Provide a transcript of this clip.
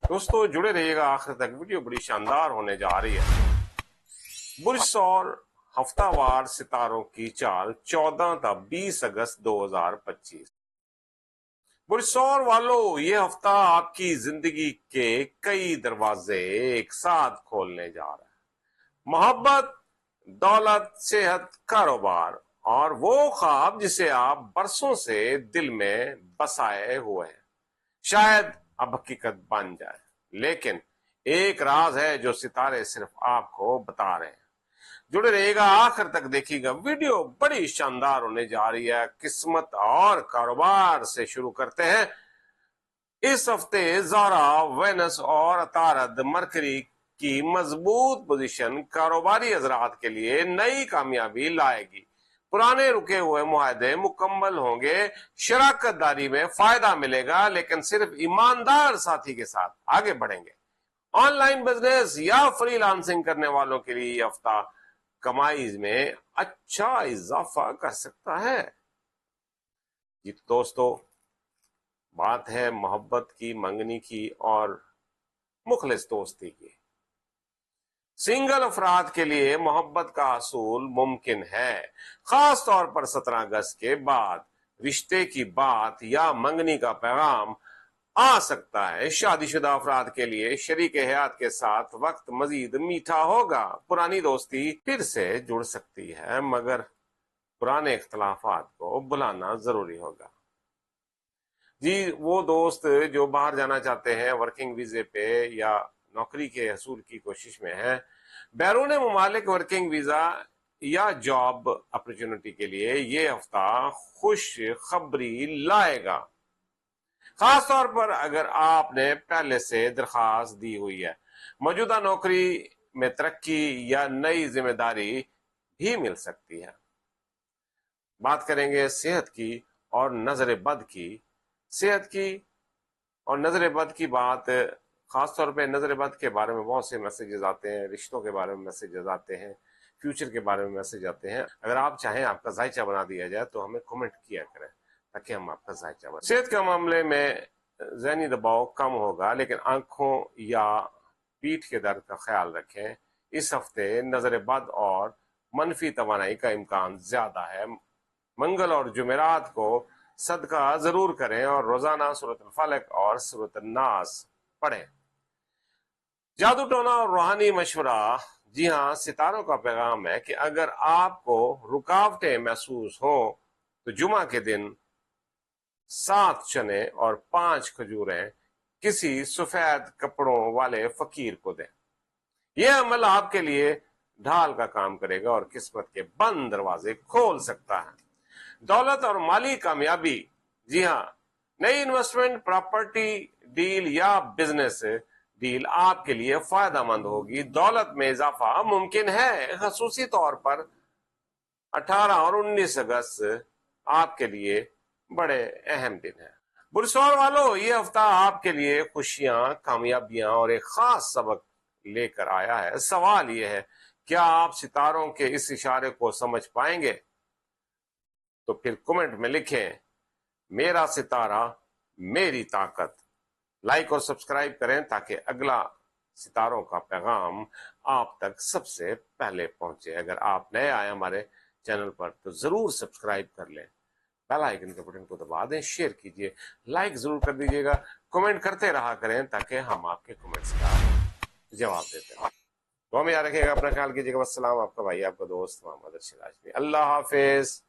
दोस्तों जुड़े रहिएगा आखिर तक, वीडियो बड़ी शानदार होने जा रही है। बुर्स और हफ्तावार सितारों की चाल 14 था 20 अगस्त 2025। बुर्सौर वालों, ये हफ्ता आपकी जिंदगी के कई दरवाजे एक साथ खोलने जा रहा है। मोहब्बत, दौलत, सेहत, कारोबार और वो ख्वाब जिसे आप बरसों से दिल में बसाए हुए हैं, शायद अब हकीकत बन जाए। लेकिन एक राज है जो सितारे सिर्फ आपको बता रहे हैं। जुड़े रहिएगा आखिर तक, देखिएगा, वीडियो बड़ी शानदार होने जा रही है। किस्मत और कारोबार से शुरू करते हैं। इस हफ्ते ज़ोहरा, वेनस और अतारद मरकरी की मजबूत पोजीशन कारोबारी हजरात के लिए नई कामयाबी लाएगी। पुराने रुके हुए मुआहदे मुकम्मल होंगे, शराकतदारी में फायदा मिलेगा, लेकिन सिर्फ ईमानदार साथी के साथ आगे बढ़ेंगे। ऑनलाइन बिजनेस या फ्रीलांसिंग करने वालों के लिए यह हफ्ता कमाई में अच्छा इजाफा कर सकता है। जी दोस्तों, बात है मोहब्बत की, मंगनी की और मुखलिस दोस्ती की। सिंगल अफराद के लिए मोहब्बत का हसूल मुमकिन है, खास तौर पर 17 अगस्त के बाद रिश्ते की बात या मंगनी का पैगाम आ सकता है। शादीशुदा अफराद के लिए शरीक हयात के साथ वक्त मजीद मीठा होगा। पुरानी दोस्ती फिर से जुड़ सकती है, मगर पुराने इख्तलाफात को बुलाना जरूरी होगा। जी, वो दोस्त जो बाहर जाना चाहते हैं वर्किंग वीजे पे या नौकरी के हसूल की कोशिश में है, बैरून मुमालिक वर्किंग वीजा या जॉब अपॉर्चुनिटी के लिए ये हफ्ता खुश खबरी लाएगा। खास तौर पर अगर आपने पहले से दरखास्त दी हुई है। मौजूदा नौकरी में तरक्की या नई जिम्मेदारी भी मिल सकती है। बात करेंगे सेहत की और नजर बद की। सेहत की और नजर बद की बात, खासतौर पे नजर बद के बारे में बहुत से मैसेजेस आते हैं, रिश्तों के बारे में मैसेजेस आते हैं, फ्यूचर के बारे में मैसेज आते हैं। अगर आप चाहें आपका जायचा बना दिया जाए तो हमें कमेंट किया करें ताकि हम आपका जायचा बना। सेहत के मामले में ज़हनी दबाव कम होगा, लेकिन आंखों या पीठ के दर्द का ख्याल रखें। इस हफ्ते नजर बद और मनफी तवानाई का इम्कान ज्यादा है। मंगल और जुमेरात को सदका जरूर करें और रोजाना सूरत फलक और सूरत नास पढ़ें। जादू टोना और रूहानी मशवरा। जी हाँ, सितारों का पैगाम है कि अगर आपको रुकावटें महसूस हो तो जुमा के दिन 7 चने और 5 खजूरें किसी सफेद कपड़ों वाले फकीर को दें। यह अमल आपके लिए ढाल का काम करेगा और किस्मत के बंद दरवाजे खोल सकता है। दौलत और माली कामयाबी। जी हाँ, नई इन्वेस्टमेंट, प्रॉपर्टी डील या बिजनेस डील आपके लिए फायदेमंद होगी। दौलत में इजाफा मुमकिन है। खसूसी तौर पर 18 और 19 अगस्त आपके लिए बड़े अहम दिन है। बुरसौर वालों, ये हफ्ता आपके लिए खुशियां, कामयाबियां और एक खास सबक लेकर आया है। सवाल यह है, क्या आप सितारों के इस इशारे को समझ पाएंगे? तो फिर कमेंट में लिखें, मेरा सितारा मेरी ताकत। लाइक और सब्सक्राइब करें ताकि अगला सितारों का पैगाम आप तक सबसे पहले पहुंचे। अगर आप नए आए हमारे चैनल पर तो जरूर सब्सक्राइब कर लें, बेल आइकन के बटन को दबा दें, शेयर कीजिए, लाइक जरूर कर दीजिएगा, कमेंट करते रहा करें ताकि हम आपके कमेंट्स का जवाब देते हैं। तो हमें याद रखिएगा, अपना ख्याल कीजिएगा। वस्सलाम, आपका भाई, आपका दोस्त मोहम्मद अरशद हाशमी। अल्लाह हाफिज।